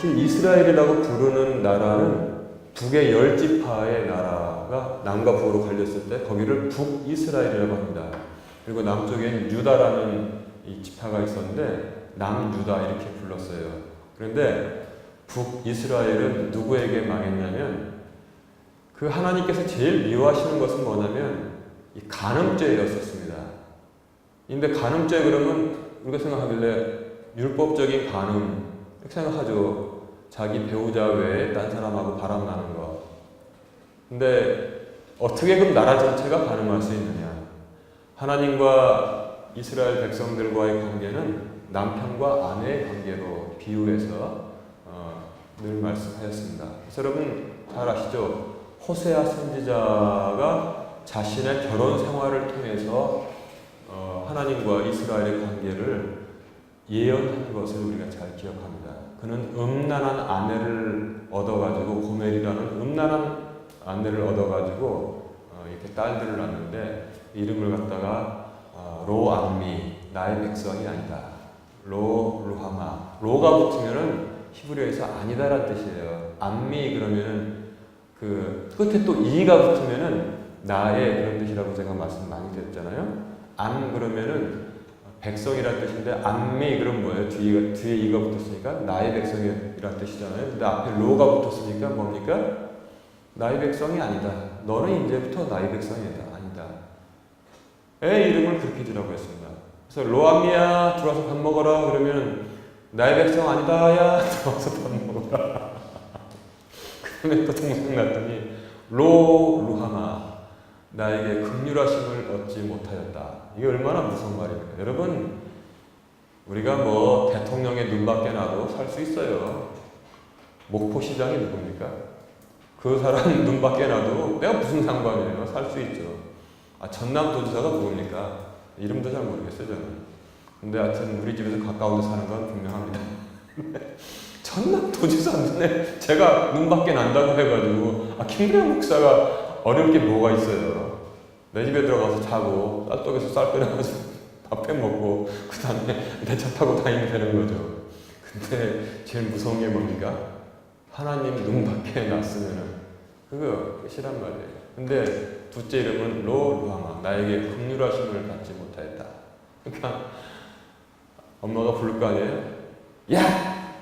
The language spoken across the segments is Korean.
사실 이스라엘이라고 부르는 나라는 북의 10지파의 나라가 남과 북으로 갈렸을 때 거기를 북이스라엘이라고 합니다. 그리고 남쪽엔 유다라는 이 지파가 있었는데 남유다 이렇게 불렀어요. 그런데 북이스라엘은 누구에게 망했냐면 그 하나님께서 제일 미워하시는 것은 뭐냐면 이 간음죄였었습니다. 근데 간음죄 그러면 우리가 생각하길래 율법적인 간음 이렇게 생각하죠. 자기 배우자 외에 딴 사람하고 바람나는 거. 근데 어떻게 그럼 나라 전체가 가늠할 수 있느냐? 하나님과 이스라엘 백성들과의 관계는 남편과 아내의 관계로 비유해서 늘 말씀하였습니다. 그래서 여러분 잘 아시죠? 호세아 선지자가 자신의 결혼 생활을 통해서 하나님과 이스라엘의 관계를 예언한 것을 우리가 잘 기억합니다. 그는 음란한 아내를 얻어가지고 고멜이라는 음란한 아내를 얻어가지고 이렇게 딸들을 낳는데 이름을 갖다가 로암미 나의 백성이 아니다. 루하마 로가 붙으면은 히브리어에서 아니다라는 뜻이에요. 암미 그러면은 그 끝에 또 이가 붙으면은 나의 그런 뜻이라고 제가 말씀 많이 드렸잖아요. 암 그러면은 백성이라는 뜻인데 암미 그럼 뭐예요? 뒤에 이가 붙었으니까 나의 백성이라는 뜻이잖아요. 근데 앞에 로가 붙었으니까 뭡니까? 나의 백성이 아니다. 너는 이제부터 나의 백성이 아니다. 의 이름을 그렇게 지라고 했습니다. 그래서 로암미야 들어와서 밥 먹어라 그러면 나의 백성 아니다 야 들어와서 밥 먹어라. 그다음에 또 동생 났더니 루하마 나에게 긍휼하심을 얻지 못하였다. 이게 얼마나 무서운 말입니까? 여러분 우리가 뭐 대통령의 눈밖에 나도 살 수 있어요. 목포시장이 누굽니까? 그 사람 눈밖에 나도 내가 무슨 상관이에요? 살 수 있죠. 전남도지사가 누굽니까? 이름도 잘 모르겠어요 저는. 근데 하여튼 우리 집에서 가까운 데 사는 건 분명합니다. 전남도지사 눈에 제가 눈밖에 난다고 해가지고 김대영 목사가 어려울 게 뭐가 있어요. 내 집에 들어가서 자고 쌀떡에서 쌀 빼내가지고 밥해 먹고 그 다음에 내 차 타고 다니면 되는 거죠. 근데 제일 무서운 게 뭡니까? 하나님 눈밖에 났으면은 그거 끝이란 말이에요. 근데 둘째 이름은 루하마 나에게 긍휼하심을 받지 못하였다. 그러니까 엄마가 부를 거 아니에요? 야!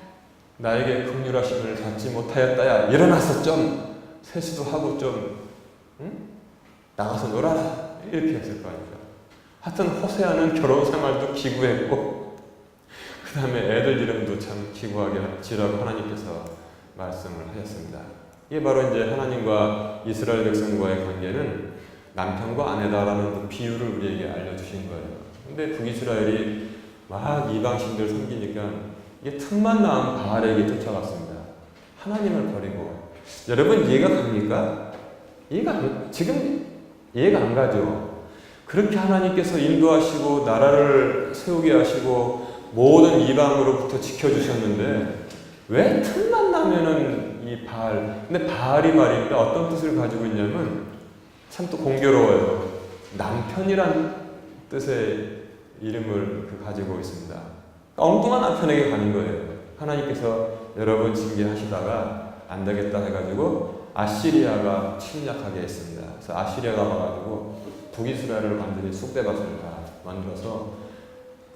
나에게 긍휼하심을 받지 못하였다. 야 일어나서 좀 세수도 하고 좀 나가서 놀아라. 이렇게 했을 거 아닙니까? 하여튼 호세아는 결혼 생활도 기구했고 그 다음에 애들 이름도 참 기구하게 지라고 하나님께서 말씀을 하셨습니다. 이게 바로 이제 하나님과 이스라엘 백성과의 관계는 남편과 아내다라는 그 비유를 우리에게 알려주신 거예요. 근데 북이스라엘이 막 이방신들 섬기니까 이게 틈만 나면 바알에게 쫓아갔습니다. 하나님을 버리고. 여러분 이해가 갑니까? 지금 이해가 안 가죠? 그렇게 하나님께서 인도하시고 나라를 세우게 하시고 모든 이방으로부터 지켜주셨는데 왜 틈만 나면은 이 바알, 근데 바알이 말입니다. 어떤 뜻을 가지고 있냐면 참 또 공교로워요. 남편이란 뜻의 이름을 가지고 있습니다. 엉뚱한 남편에게 가는 거예요. 하나님께서 여러 번 징계하시다가 안 되겠다 해가지고 아시리아가 침략하게 했습니다. 그래서 아시리아가 와가지고 북이스라엘을 완전히 쑥대밭을 다 만들어서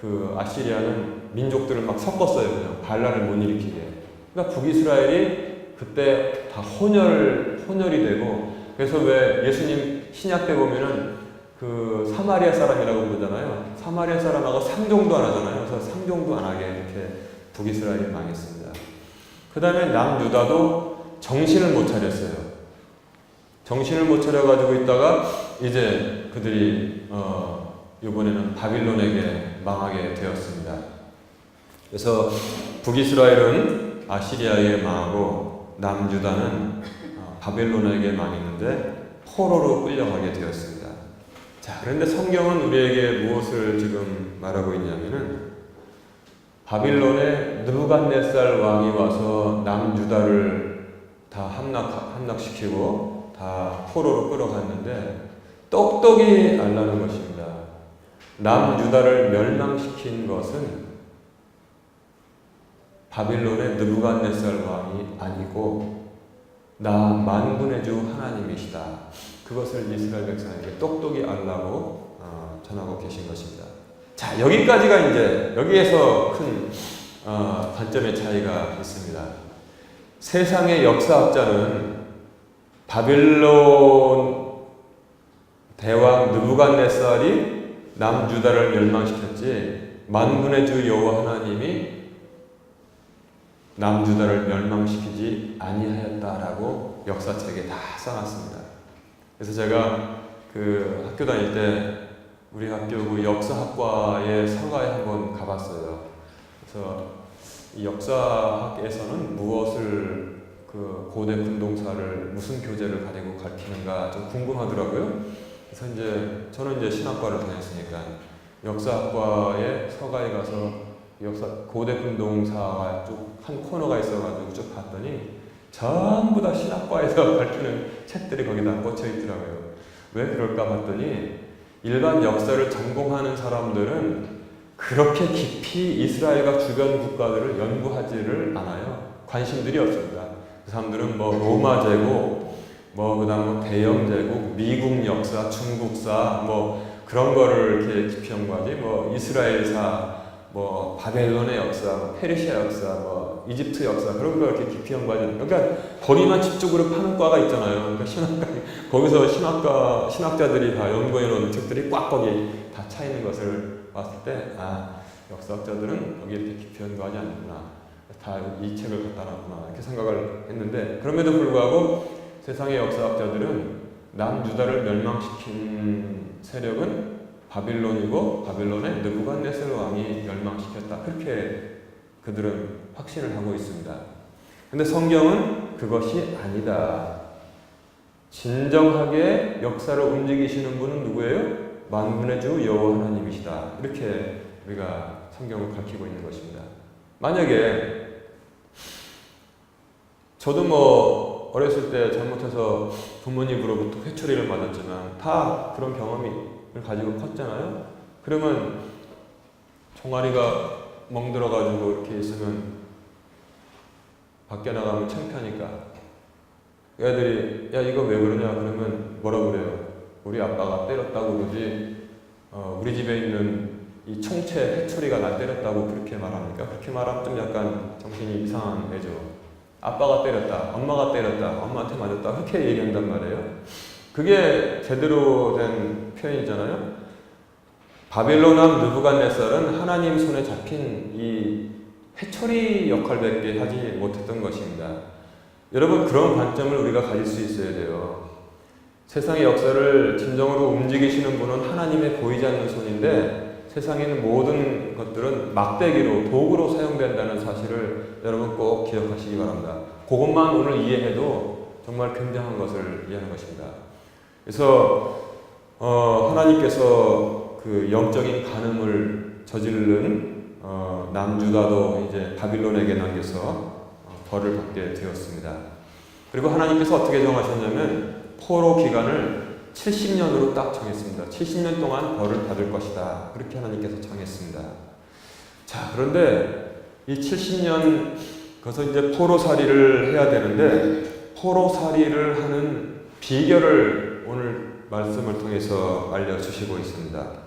그 아시리아는 민족들을 막 섞었어요. 그냥 반란을 못 일으키게. 그러니까 북이스라엘이 그때 다 혼혈이 되고 그래서 왜 예수님 신약 때 보면은 그 사마리아 사람이라고 부르잖아요. 사마리아 사람하고 상종도 안 하잖아요. 그래서 상종도 안 하게 이렇게 북이스라엘이 망했습니다. 그 다음에 남유다도 정신을 못 차렸어요. 정신을 못 차려가지고 있다가 이제 그들이 이번에는 바빌론에게 망하게 되었습니다. 그래서 북이스라엘은 아시리아에 망하고 남유다는 바벨론에게 망했는데 포로로 끌려가게 되었습니다. 자, 그런데 성경은 우리에게 무엇을 지금 말하고 있냐면은 바빌론에 느부갓네살 왕이 와서 남유다를 다 함락시키고 다 포로로 끌어갔는데 똑똑히 알라는 것입니다. 남유다를 멸망시킨 것은 바빌론의 느부갓네살 왕이 아니고 나 만군의 주 하나님이시다. 그것을 이스라엘 백성에게 똑똑히 알라고 전하고 계신 것입니다. 자, 여기까지가 이제 여기에서 큰 관점의 차이가 있습니다. 세상의 역사학자는 바빌론 대왕 느부갓네살이 남유다를 멸망시켰지 만군의 주 여호와 하나님이 남유다를 멸망시키지 아니하였다라고 역사책에 다 써놨습니다. 그래서 제가 그 학교 다닐 때 우리 학교 그 역사학과의 서가에 한번 가봤어요. 그래서 이 역사학에서는 무엇을 그 고대 분동사를 무슨 교재를 가지고 가르치는가 좀 궁금하더라고요. 그래서 이제 저는 이제 신학과를 다녔으니까 역사학과의 서가에 가서 역사 고대 분동사가 쭉 한 코너가 있어가지고 쭉 봤더니 전부 다 신학과에서 가르치는 책들이 거기다 꽂혀 있더라고요. 왜 그럴까 봤더니 일반 역사를 전공하는 사람들은 그렇게 깊이 이스라엘과 주변 국가들을 연구하지를 않아요. 관심들이 없습니다. 그 사람들은 뭐 로마 제국, 뭐 그다음 대영 제국, 미국 역사, 중국사, 뭐 그런 거를 이렇게 깊이 연구하지. 뭐 이스라엘사, 뭐 바벨론의 역사, 뭐 페르시아 역사, 뭐 이집트 역사 그런 거 이렇게 깊이 연구하지. 그러니까 거기만 집중으로 파는 과가 있잖아요. 그러니까 신학과 거기서 신학자들이 다 연구해 놓은 책들이 꽉 거기 다 차 있는 것을 봤을 때 역사학자들은 거기 이렇게 깊이 연구하지 않는구나. 다 이 책을 갖다 놨구나 이렇게 생각을 했는데 그럼에도 불구하고 세상의 역사학자들은 남유다를 멸망시킨 세력은 바빌론이고 바빌론의 느부갓네살 왕이 멸망시켰다. 그렇게 그들은 확신을 하고 있습니다. 근데 성경은 그것이 아니다. 진정하게 역사를 움직이시는 분은 누구예요? 만군의 주 여호와 하나님이시다. 이렇게 우리가 성경을 가르치고 있는 것입니다. 만약에 저도 뭐 어렸을 때 잘못해서 부모님으로부터 회초리를 맞았지만 다 그런 경험을 가지고 컸잖아요. 그러면 종아리가 멍들어가지고 이렇게 있으면 밖에 나가면 창피하니까 애들이 야 이거 왜 그러냐 그러면 뭐라 그래요? 우리 아빠가 때렸다고 그러지 우리 집에 있는 이 총체 회초리가 날 때렸다고 그렇게 말합니까? 그렇게 말하면 좀 약간 정신이 이상한 애죠. 아빠가 때렸다, 엄마가 때렸다, 엄마한테 맞았다 그렇게 얘기한단 말이에요. 그게 제대로 된 표현이잖아요. 바빌론 왕 느부갓네살은 하나님 손에 잡힌 이 회초리 역할밖에 하지 못했던 것입니다. 여러분 그런 관점을 우리가 가질 수 있어야 돼요. 세상의 역사를 진정으로 움직이시는 분은 하나님의 보이지 않는 손인데 세상에 있는 모든 것들은 막대기로 도구로 사용된다는 사실을 여러분 꼭 기억하시기 바랍니다. 그것만 오늘 이해해도 정말 굉장한 것을 이해하는 것입니다. 그래서 하나님께서 그 영적인 간음을 저지른 남유다도 이제 바빌론에게 남겨서 벌을 받게 되었습니다. 그리고 하나님께서 어떻게 정하셨냐면 포로 기간을 70년으로 딱 정했습니다. 70년 동안 벌을 받을 것이다. 그렇게 하나님께서 정했습니다. 자, 그런데 이 70년 그래서 이제 포로살이를 해야 되는데 포로살이를 하는 비결을 오늘 말씀을 통해서 알려주시고 있습니다.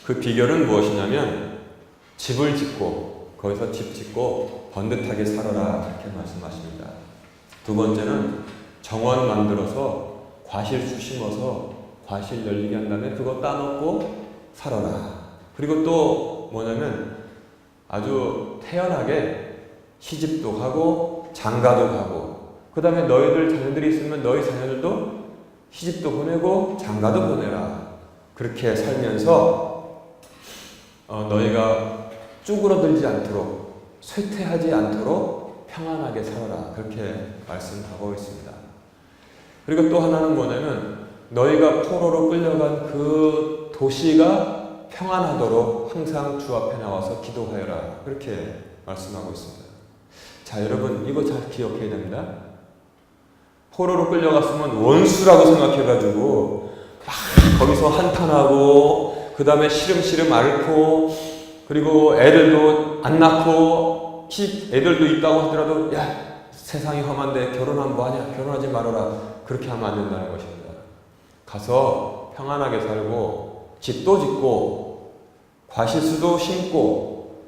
그 비결은 무엇이냐면 집을 짓고 거기서 집 짓고 번듯하게 살아라 이렇게 말씀하십니다. 두 번째는 정원 만들어서 과실수 심어서 과실 열리게 한 다음에 그거 따놓고 살아라. 그리고 또 뭐냐면 아주 태연하게 시집도 가고 장가도 가고 그 다음에 너희들 자녀들이 있으면 너희 자녀들도 시집도 보내고 장가도 보내라. 그렇게 살면서 너희가 쭈그러들지 않도록 쇠퇴하지 않도록 평안하게 살아라. 그렇게 말씀하고 있습니다. 그리고 또 하나는 뭐냐면 너희가 포로로 끌려간 그 도시가 평안하도록 항상 주 앞에 나와서 기도하여라. 그렇게 말씀하고 있습니다. 자, 여러분 이거 잘 기억해야 됩니다. 포로로 끌려갔으면 원수라고 생각해가지고 막 거기서 한탄하고 그 다음에 시름시름 앓고 그리고 애들도 안 낳고 애들도 있다고 하더라도 야 세상이 험한데 결혼하면 뭐하냐, 결혼하지 말아라, 그렇게 하면 안 된다는 것입니다. 가서 평안하게 살고 집도 짓고 과실수도 심고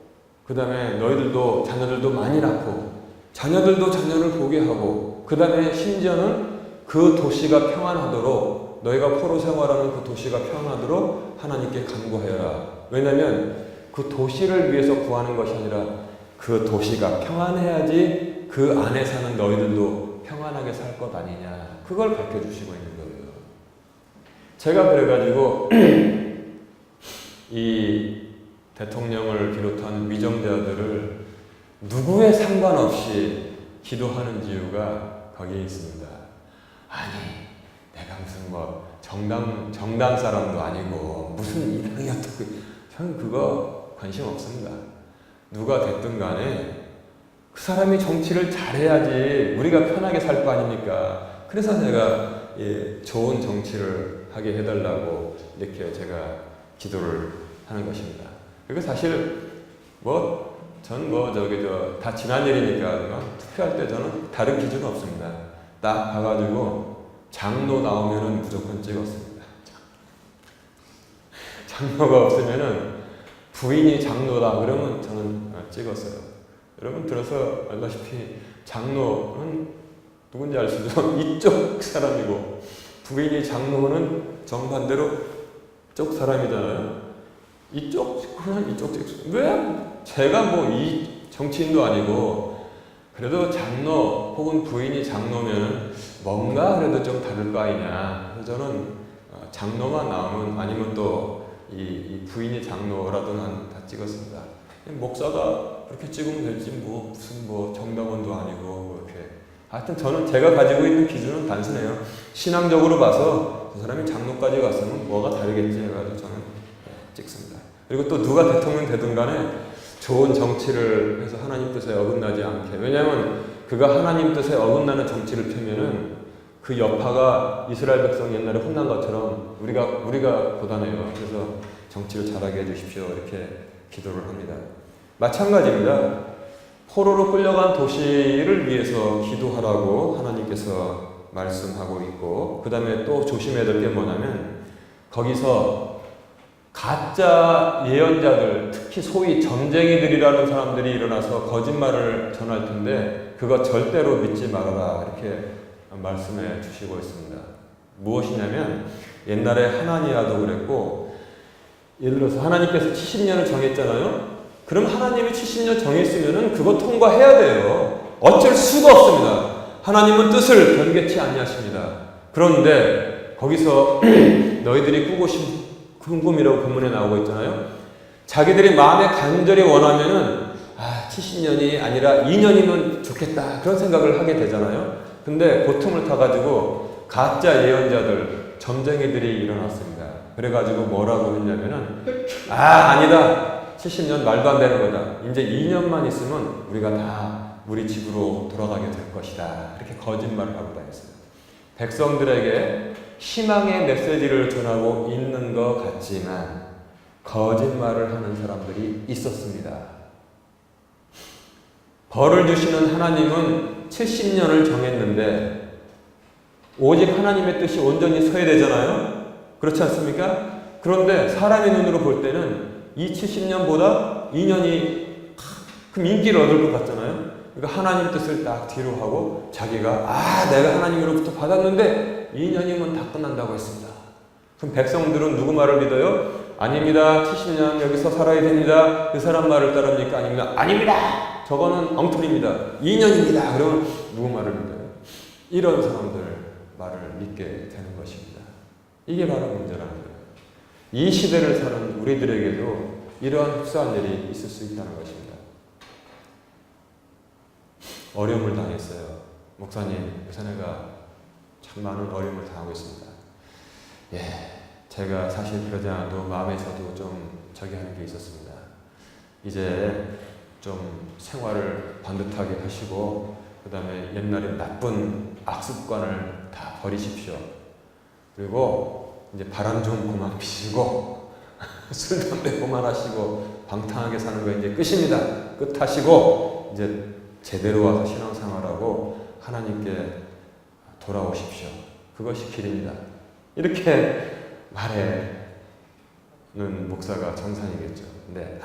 그 다음에 너희들도 자녀들도 많이 낳고 자녀들도 자녀를 보게 하고 그 다음에 심지어는 그 도시가 평안하도록 너희가 포로 생활하는 그 도시가 평안하도록 하나님께 간구하여라. 왜냐하면 그 도시를 위해서 구하는 것이 아니라 그 도시가 평안해야지 그 안에 사는 너희들도 평안하게 살 것 아니냐, 그걸 밝혀주시고 있는 거예요. 제가 그래가지고 이 대통령을 비롯한 위정자들을 누구에 상관없이 기도하는 이유가 거기에 있습니다. 아니 내가 무슨 뭐 정당 사람도 아니고 무슨 이당이 어떻게, 저는 그거 관심 없습니다. 누가 됐든 간에 그 사람이 정치를 잘해야지 우리가 편하게 살 거 아닙니까? 그래서 제가 좋은 정치를 하게 해달라고 이렇게 제가 기도를 하는 것입니다. 그리고 사실 다 지난 일이니까 투표할 때 저는 다른 기준은 없습니다. 딱 봐가지고 장로 나오면은 무조건 찍었습니다. 장로가 없으면은 부인이 장로다 그러면 저는 찍었어요. 여러분 들어서 알다시피 장로는 누군지 아시죠? 이쪽 사람이고 부인이 장로는 정반대로 이쪽 사람이잖아요. 이쪽은 이쪽. 왜 제가 뭐 이 정치인도 아니고 그래도 장로 혹은 부인이 장로면 뭔가 그래도 좀 다를 거 아니냐. 그래서 저는 장로만 나오면 아니면 또 이 부인이 장로라도 난 다 찍었습니다. 목사가 그렇게 찍으면 되지 무슨 정당원도 아니고 그렇게. 하여튼 저는 제가 가지고 있는 기준은 단순해요. 신앙적으로 봐서 그 사람이 장로까지 갔으면 뭐가 다르겠지 해가지고 저는 찍습니다. 그리고 또 누가 대통령 되든 간에 좋은 정치를 해서 하나님 뜻에 어긋나지 않게. 왜냐하면 그가 하나님 뜻에 어긋나는 정치를 펴면은 그 여파가 이스라엘 백성 옛날에 혼난 것처럼 우리가 고단해요. 그래서 정치를 잘하게 해주십시오. 이렇게 기도를 합니다. 마찬가지입니다. 포로로 끌려간 도시를 위해서 기도하라고 하나님께서 말씀하고 있고, 그 다음에 또 조심해야 될 게 뭐냐면 거기서 가짜 예언자들, 특히 소위 점쟁이들이라는 사람들이 일어나서 거짓말을 전할 텐데 그거 절대로 믿지 말아라, 이렇게 말씀해 주시고 있습니다. 무엇이냐면 옛날에 하나니아도 그랬고, 예를 들어서 하나님께서 70년을 정했잖아요. 그럼 하나님이 70년 정했으면은 그거 통과해야 돼요. 어쩔 수가 없습니다. 하나님은 뜻을 변개치 아니하십니다. 그런데 거기서 너희들이 꾸고 싶은 궁금이라고 본문에 나오고 있잖아요. 자기들이 마음에 간절히 원하면은 70년이 아니라 2년이면 좋겠다, 그런 생각을 하게 되잖아요. 근데 고통을 타가지고 가짜 예언자들, 점쟁이들이 일어났습니다. 그래가지고 뭐라고 했냐면은 아니다, 70년 말도 안 되는 거다. 이제 2년만 있으면 우리가 다 우리 집으로 돌아가게 될 것이다. 이렇게 거짓말을 하고 다녔어요. 백성들에게 희망의 메시지를 전하고 있는 것 같지만 거짓말을 하는 사람들이 있었습니다. 벌을 주시는 하나님은 70년을 정했는데 오직 하나님의 뜻이 온전히 서야 되잖아요. 그렇지 않습니까? 그런데 사람의 눈으로 볼 때는 이 70년보다 2년이 큰 인기를 얻을 것 같잖아요. 그러니까 하나님 뜻을 딱 뒤로 하고 자기가 내가 하나님으로부터 받았는데 2년이면 다 끝난다고 했습니다. 그럼 백성들은 누구 말을 믿어요? 아닙니다. 70년 여기서 살아야 됩니다. 그 사람 말을 따릅니까? 아닙니다. 저거는 엉터리입니다. 2년입니다. 그러면 누구 말을 믿어요? 이런 사람들 말을 믿게 되는 것입니다. 이게 바로 문제라는 거예요. 이 시대를 사는 우리들에게도 이러한 흡사한 일이 있을 수 있다는 것입니다. 어려움을 당했어요. 목사님, 요새 내가 참 많은 어려움을 당하고 있습니다. 제가 사실 그러지 않아도 마음에서도 좀 저기 하는 게 있었습니다. 이제 좀 생활을 반듯하게 하시고 그 다음에 옛날에 나쁜 악습관을 다 버리십시오. 그리고 이제 바람 좀 그만 피시고 술, 담배 그만하시고 방탕하게 사는 거 이제 끝입니다. 끝하시고 이제 제대로 와서 신앙생활하고 하나님께 돌아오십시오. 그것이 길입니다. 이렇게 말해는 목사가 정상이겠죠. 근데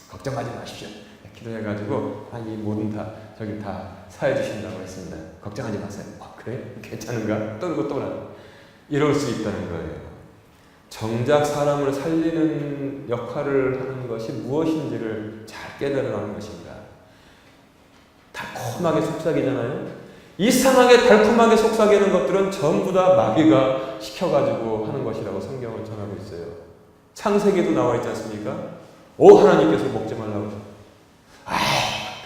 걱정하지 마십시오. 기도해가지고 이 모든 다 저기 다 사해 주신다고 했습니다. 걱정하지 마세요. 그래? 괜찮은가? 또르고 또라. 이럴 수 있다는 거예요. 정작 사람을 살리는 역할을 하는 것이 무엇인지를 잘 깨달으라는 것입니다. 달콤하게 속삭이잖아요. 이상하게 달콤하게 속삭이는 것들은 전부 다 마귀가 시켜가지고 하는 것이라고 성경은 전하고 있어요. 창세기도 나와 있지 않습니까? 오, 하나님께서 먹지 말라고.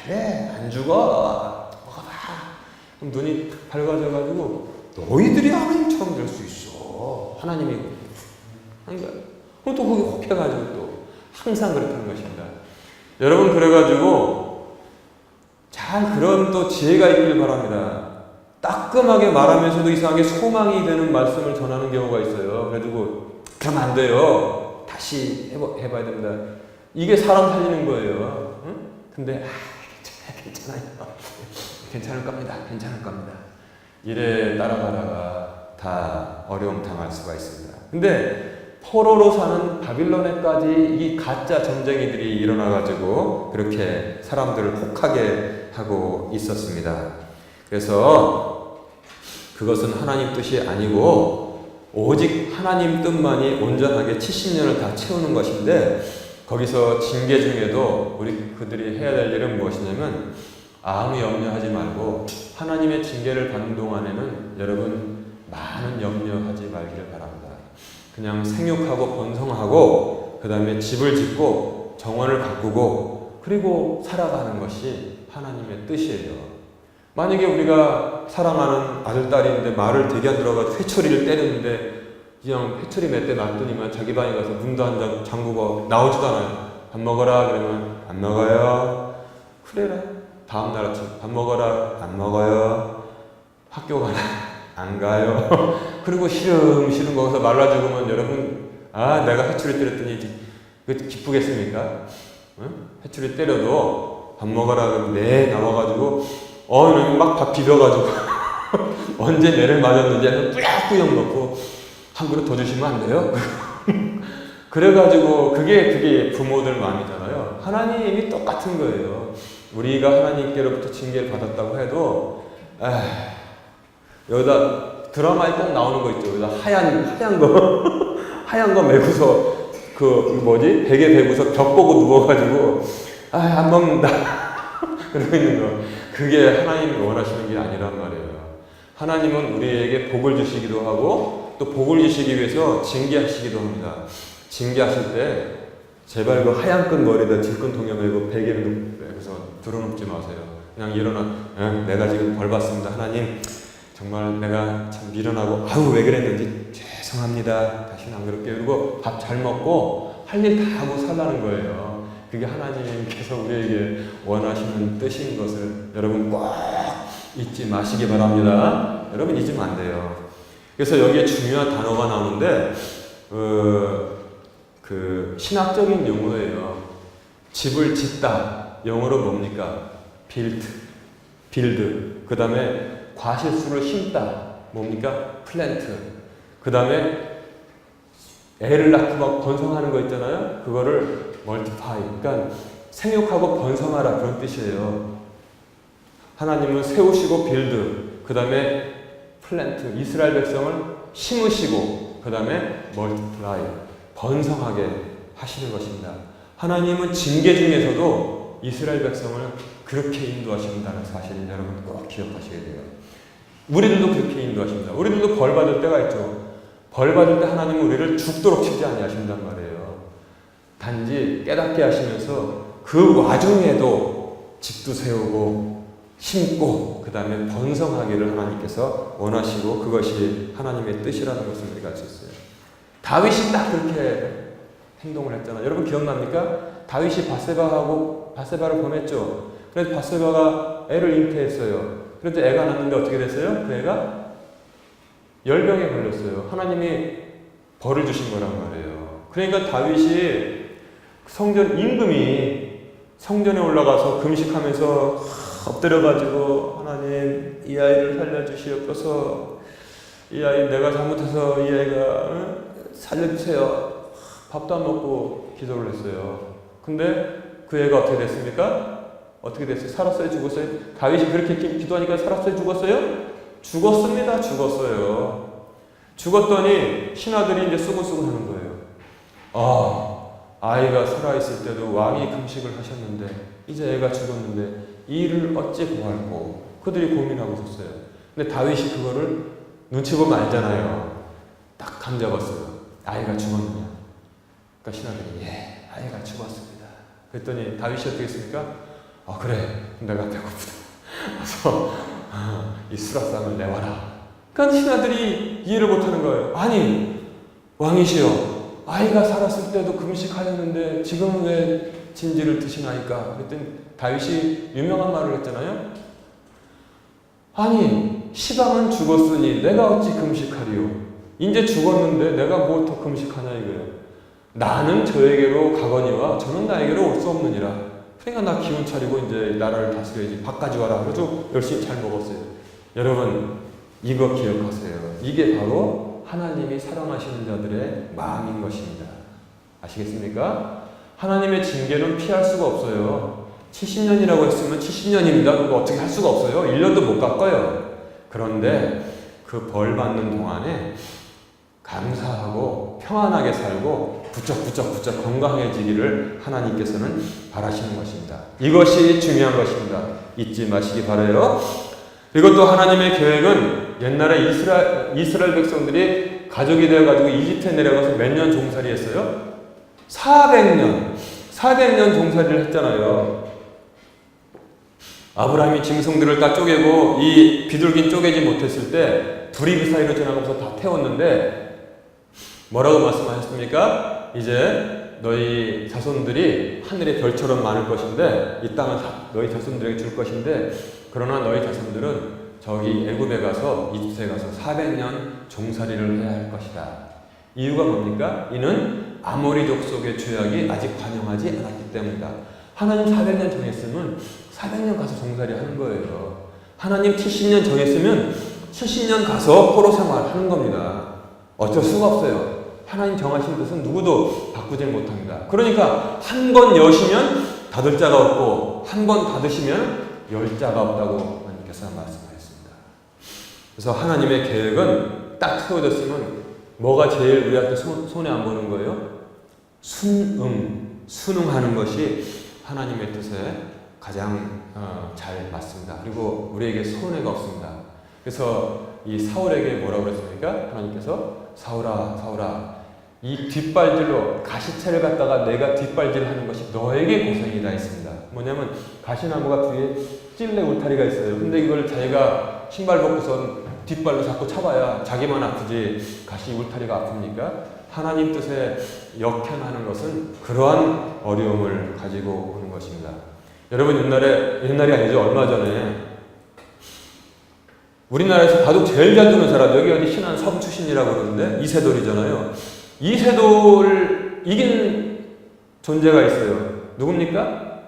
그래, 안 죽어. 먹어봐. 그럼 눈이 밝아져가지고 너희들이 하나님처럼 될 수 있어. 하나님이. 그러니까 또 거기 혹해가지고 또 항상 그렇다는 것입니다. 여러분, 그래가지고 잘 그런 또 지혜가 있길 바랍니다. 따끔하게 말하면서도 이상하게 소망이 되는 말씀을 전하는 경우가 있어요. 그래가지고 그러면 안 돼요. 다시 해봐야 됩니다. 이게 사람 살리는 거예요. 응? 근데 괜찮아요. 괜찮을 겁니다. 괜찮을 겁니다. 이래 따라가다가 다 어려움 당할 수가 있습니다. 근데 포로로 사는 바빌론에까지 이 가짜 점쟁이들이 일어나가지고 그렇게 사람들을 혹하게 하고 있었습니다. 그래서 그것은 하나님 뜻이 아니고 오직 하나님 뜻만이 온전하게 70년을 다 채우는 것인데, 거기서 징계 중에도 그들이 해야 될 일은 무엇이냐면 아무 염려하지 말고 하나님의 징계를 받는 동안에는 여러분 많은 염려하지 말기를 바랍니다. 그냥 생육하고 번성하고 그 다음에 집을 짓고 정원을 가꾸고 그리고 살아가는 것이 하나님의 뜻이에요. 만약에 우리가 사랑하는 아들, 딸이 있는데 말을 되게 안 들어가지고 회초리를 때렸는데 그냥 회초리 몇 대 놨더니만 자기 방에 가서 문도 안 잠그고 나오지도 않아요. 밥 먹어라 그러면 안 먹어요. 그래라. 다음날 아침 밥 먹어라. 안 먹어요. 학교 가라. 안 가요. 그리고 시름시름 거기서 말라 죽으면 여러분, 내가 회초리 때렸더니 기쁘겠습니까? 응? 회초리 때려도 밥 먹어라 그러면 네 나와가지고 막 밥 비벼가지고 언제 매를 맞았는지 꾸역꾸역 넣고 한 그릇 더 주시면 안 돼요? 그래가지고 그게 부모들 마음이잖아요. 하나님이 똑같은 거예요. 우리가 하나님께로부터 징계를 받았다고 해도 여기다 드라마에 꼭 나오는 거 있죠. 여기다 하얀 거 하얀 거 메고서 베개 베고서 벽 보고 누워가지고 안 먹는다 그러고 있는 거. 그게 하나님이 원하시는 게 아니란 말이에요. 하나님은 우리에게 복을 주시기도 하고 또 복을 주시기 위해서 징계하시기도 합니다. 징계하실 때 제발 그 하얀 끈 머리에다 질끈 동여 메고 베개를 메고서 들어눕지 마세요. 그냥 일어나. 내가 지금 벌 받습니다. 하나님 정말 내가 참 미련하고 왜 그랬는지 죄송합니다. 다시는 안 그럴게요. 그리고 밥 잘 먹고 할 일 다 하고 살라는 거예요. 그게 하나님께서 우리에게 원하시는 뜻인 것을 여러분 꼭 잊지 마시기 바랍니다. 여러분 잊으면 안 돼요. 그래서 여기에 중요한 단어가 나오는데 신학적인 용어예요. 집을 짓다. 영어로 뭡니까? build. 그 다음에 과실수를 심다. 뭡니까? plant. 그 다음에 애를 낳고 막 번성하는 거 있잖아요. 그거를 multiply. 그러니까 생육하고 번성하라 그런 뜻이에요. 하나님은 세우시고 build. 그 다음에 plant. 이스라엘 백성을 심으시고 그 다음에 multiply. 번성하게 하시는 것입니다. 하나님은 징계 중에서도 이스라엘 백성을 그렇게 인도하신다는 사실을 여러분 꼭 기억하셔야 돼요. 우리들도 그렇게 인도하십니다. 우리들도 벌 받을 때가 있죠. 벌 받을 때 하나님은 우리를 죽도록 치지 아니하신단 말이에요. 단지 깨닫게 하시면서 그 와중에도 집도 세우고 심고 그 다음에 번성하기를 하나님께서 원하시고 그것이 하나님의 뜻이라는 것을 우리가 알 수 있어요. 다윗이 딱 그렇게 행동을 했잖아요. 여러분 기억납니까? 다윗이 바세바를 범했죠. 그래서 바세바가 애를 잉태했어요. 그런데 애가 낳는데 어떻게 됐어요? 그 애가 열병에 걸렸어요. 하나님이 벌을 주신 거란 말이에요. 그러니까 다윗이 성전 임금이 성전에 올라가서 금식하면서 엎드려가지고 하나님 이 아이를 살려주시옵소서. 이 아이 내가 잘못해서 이 아이가 살려주세요. 밥도 안 먹고 기도를 했어요. 근데 그 애가 어떻게 됐습니까? 어떻게 됐어요? 살았어요? 죽었어요? 다윗이 그렇게 기도하니까 살았어요? 죽었어요? 죽었습니다. 죽었어요. 죽었더니 신하들이 이제 수근수근 하는 거예요. 아이가 살아있을 때도 왕이 금식을 하셨는데 이제 애가 죽었는데 이 일을 어찌 고할꼬. 그들이 고민하고 있었어요. 근데 다윗이 그거를 눈치 보면 알잖아요. 딱 감 잡았어요. 아이가 죽었느냐. 그러니까 신하들이 예, 아이가 죽었습니다. 그랬더니 다윗이 어떻게 했습니까? 그래, 내가 배고프다. 그래서 이 수라상을 내와라. 그러니까 신하들이 이해를 못하는 거예요. 아니 왕이시여, 아이가 살았을 때도 금식하였는데 지금은 왜 진지를 드시나이까? 그랬더니 다윗이 유명한 말을 했잖아요. 아니 시방은 죽었으니 내가 어찌 금식하리요. 이제 죽었는데 내가 뭐 더 금식하냐 이거예요. 나는 저에게로 가거니와 저는 나에게로 올 수 없느니라. 그러니까 나 기운 차리고 이제 나라를 다스려야지. 밥 가져와라. 그래서 열심히 잘 먹었어요. 여러분 이거 기억하세요. 이게 바로 하나님이 사랑하시는 자들의 마음인 것입니다. 아시겠습니까? 하나님의 징계는 피할 수가 없어요. 70년이라고 했으면 70년입니다. 그거 어떻게 할 수가 없어요. 1년도 못 깎아요. 그런데 그 벌 받는 동안에 감사하고 평안하게 살고 부쩍부쩍 건강해지기를 하나님께서는 바라시는 것입니다. 이것이 중요한 것입니다. 잊지 마시기 바라요. 그리고 또 하나님의 계획은 옛날에 이스라엘 백성들이 가족이 되어가지고 이집트에 내려가서 몇 년 종살이 했어요? 400년 종살이를 했잖아요. 아브라함이 짐승들을 다 쪼개고 이 비둘기는 쪼개지 못했을 때 불이 그 사이로 지나가면서 다 태웠는데 뭐라고 말씀하셨습니까? 이제 너희 자손들이 하늘의 별처럼 많을 것인데 이 땅은 너희 자손들에게 줄 것인데 그러나 너희 자손들은 저기 애굽에 가서 이집트에 가서 400년 종살이를 해야 할 것이다. 이유가 뭡니까? 이는 아모리 족속의 죄악이 아직 관영하지 않았기 때문이다. 하나님 400년 정했으면 400년 가서 종살이 하는 거예요. 하나님 70년 정했으면 70년 가서 포로 생활하는 겁니다. 어쩔 수가 없어요. 하나님 정하신 뜻은 누구도 바꾸지 못합니다. 그러니까 한 번 여시면 닫을 자가 없고 한 번 닫으시면 열 자가 없다고 하나님께서 말씀하셨습니다. 그래서 하나님의 계획은 딱 세워졌으면 뭐가 제일 우리한테 손해 안 보는 거예요? 순응하는 것이 하나님의 뜻에 가장 잘 맞습니다. 그리고 우리에게 손해가 없습니다. 그래서 이 사울에게 뭐라고 그랬습니까? 하나님께서 사울아 사울아 이 뒷발질로 가시채를 갖다가 내가 뒷발질하는 것이 너에게 고생이다 했습니다. 뭐냐면 가시나무가 뒤에 찔레 울타리가 있어요. 근데 이걸 자기가 신발 벗고선 뒷발로 자꾸 차봐야 자기만 아프지 가시 울타리가 아픕니까? 하나님 뜻에 역행하는 것은 그러한 어려움을 가지고 오는 것입니다. 여러분 옛날이 아니죠. 얼마 전에 우리나라에서 바둑 제일 잘 두는 사람 여기 어디 신안 서부 출신이라고 그러는데 이세돌이잖아요. 이세돌을 이긴 존재가 있어요. 누굽니까?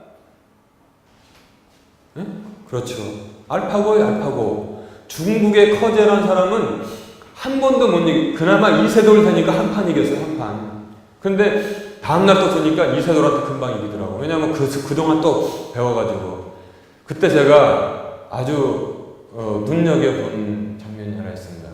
네? 그렇죠. 알파고예요. 알파고. 중국의 커제라는 사람은 한 번도 못 이기. 그나마 이세돌 되니까 한 판 이겼어요. 한 판. 근데 다음날 또 두니까 이세돌한테 금방 이기더라고. 왜냐면 그동안 또 배워가지고. 그때 제가 아주 눈여겨본 장면이 하나 있습니다.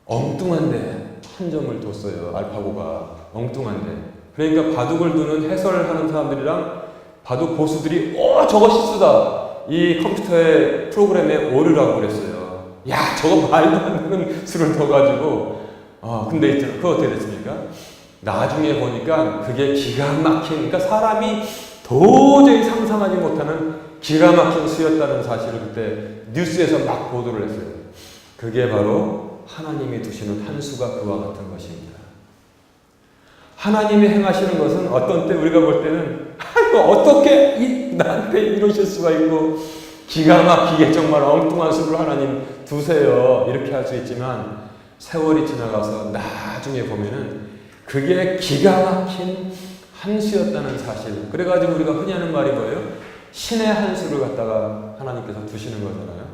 엉뚱한데 한 점을 뒀어요. 알파고가. 엉뚱한데. 그러니까 바둑을 두는 해설을 하는 사람들이랑 바둑 고수들이 저거 실수다. 이 컴퓨터의 프로그램에 오류라고 그랬어요. 야 저거 말도 안 되는 수를 둬가지고 근데 있잖아. 그거 어떻게 됐습니까? 나중에 보니까 그게 기가 막힌 그러니까 사람이 도저히 상상하지 못하는 기가 막힌 수였다는 사실을 그때 뉴스에서 막 보도를 했어요. 그게 바로 하나님이 두시는 한 수가 그와 같은 것입니다. 하나님이 행하시는 것은 어떤 때 우리가 볼 때는 어떻게 나한테 이러실 수가 있고 기가 막히게 정말 엉뚱한 수를 하나님 두세요 이렇게 할 수 있지만 세월이 지나가서 나중에 보면은 그게 기가 막힌 한 수였다는 사실. 그래가지고 우리가 흔히 하는 말이 뭐예요? 신의 한 수를 갖다가 하나님께서 두시는 거잖아요.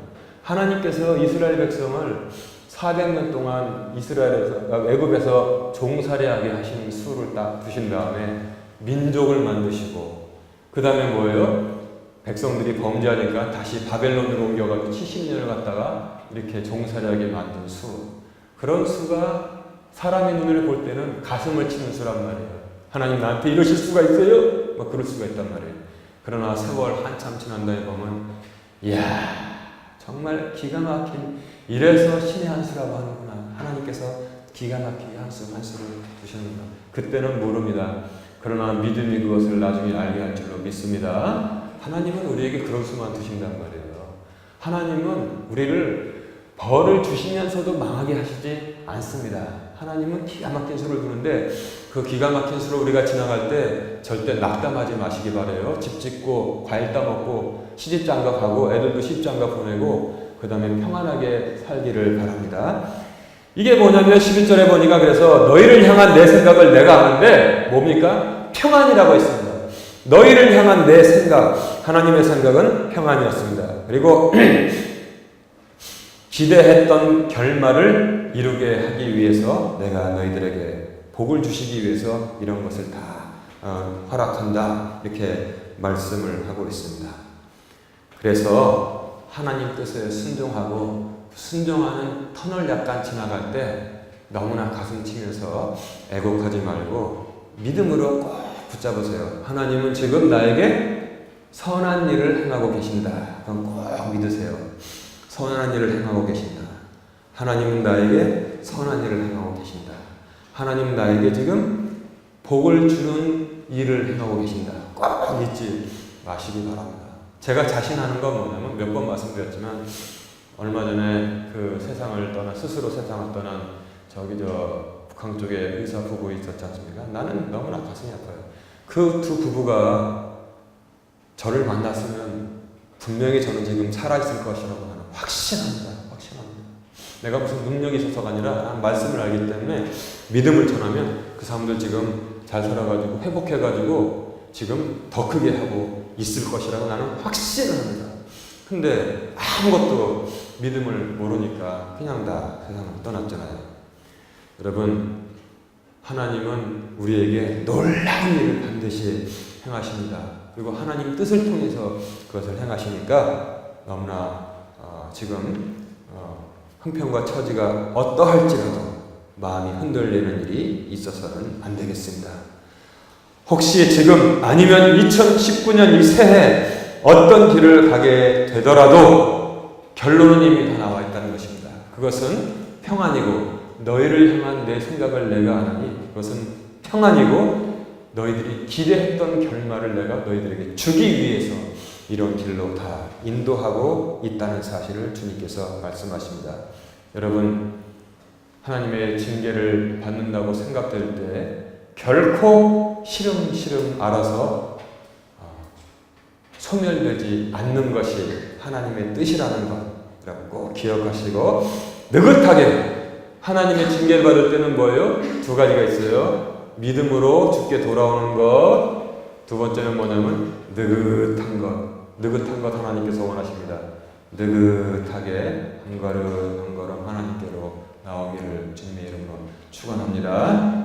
하나님께서 이스라엘 백성을 400년 동안 애굽에서 종살이하게 하신 수를 딱 두신 다음에 민족을 만드시고, 그 다음에 뭐예요? 백성들이 범죄하니까 다시 바벨론으로 옮겨가지고 70년을 갖다가 이렇게 종살이하게 만든 수. 그런 수가 사람의 눈을 볼 때는 가슴을 치는 수란 말이에요. 하나님 나한테 이러실 수가 있어요? 막 그럴 수가 있단 말이에요. 그러나 세월 한참 지난 다음에 보면, 이야, 정말 기가 막힌, 이래서 신의 한 수라고 하는구나. 하나님께서 기가 막히게 한 수를 두시는구나. 그때는 모릅니다. 그러나 믿음이 그것을 나중에 알게 할 줄로 믿습니다. 하나님은 우리에게 그런 수만 두신단 말이에요. 하나님은 우리를 벌을 주시면서도 망하게 하시지 않습니다. 하나님은 기가 막힌 수를 두는데, 그 기가 막힌 수로 우리가 지나갈 때 절대 낙담하지 마시기 바래요. 집 짓고 과일 따먹고 시집장가 가고 애들도 시집장가 보내고 그 다음에 평안하게 살기를 바랍니다. 이게 뭐냐면 11절에 보니까, 그래서 너희를 향한 내 생각을 내가 아는데 뭡니까? 평안이라고 했습니다. 너희를 향한 내 생각, 하나님의 생각은 평안이었습니다. 그리고 기대했던 결말을 이루게 하기 위해서 내가 너희들에게 복을 주시기 위해서 이런 것을 다 허락한다, 이렇게 말씀을 하고 있습니다. 그래서 하나님 뜻에 순종하고, 순종하는 터널 약간 지나갈 때 너무나 가슴 치면서 애곡하지 말고 믿음으로 꼭 붙잡으세요. 하나님은 지금 나에게 선한 일을 행하고 계신다. 그럼 꼭 믿으세요. 선한 일을 행하고 계신다. 하나님은 나에게 선한 일을 행하고 계신다. 하나님은 나에게 지금 복을 주는 일을 행하고 계신다. 꼭 잊지 마시기 바랍니다. 제가 자신하는 건 뭐냐면, 몇 번 말씀드렸지만, 얼마 전에 그 스스로 세상을 떠난 북한 쪽에 의사 부부 있었지 않습니까? 나는 너무나 가슴이 아파요. 그 두 부부가 저를 만났으면 분명히 저는 지금 살아있을 것이라고 나는 확신합니다. 내가 무슨 능력이 있어서가 아니라 말씀을 알기 때문에 믿음을 전하면 그 사람들 지금 잘 살아가지고 회복해가지고 지금 더 크게 하고 있을 것이라고 나는 확신을 합니다. 근데 아무것도 믿음을 모르니까 그냥 다 세상을 떠났잖아요. 여러분, 하나님은 우리에게 놀라운 일을 반드시 행하십니다. 그리고 하나님 뜻을 통해서 그것을 행하시니까 너무나 지금 형편과 처지가 어떠할지라도 마음이 흔들리는 일이 있어서는 안 되겠습니다. 혹시 지금 아니면 2019년 이 새해 어떤 길을 가게 되더라도 결론은 이미 다 나와 있다는 것입니다. 그것은 평안이고, 너희를 향한 내 생각을 내가 아나니 그것은 평안이고, 너희들이 기대했던 결말을 내가 너희들에게 주기 위해서 이런 길로 다 인도하고 있다는 사실을 주님께서 말씀하십니다. 여러분, 하나님의 징계를 받는다고 생각될 때 결코 시름시름 알아서 소멸되지 않는 것이 하나님의 뜻이라는 것이라고 꼭 기억하시고, 느긋하게 하나님의 징계를 받을 때는 뭐예요? 두 가지가 있어요. 믿음으로 주께 돌아오는 것, 두 번째는 뭐냐면 느긋한 것. 느긋한 것 하나님께서 원하십니다. 느긋하게 한 걸음 한 걸음 하나님께로 나오기를 주님의 이름으로 축원합니다.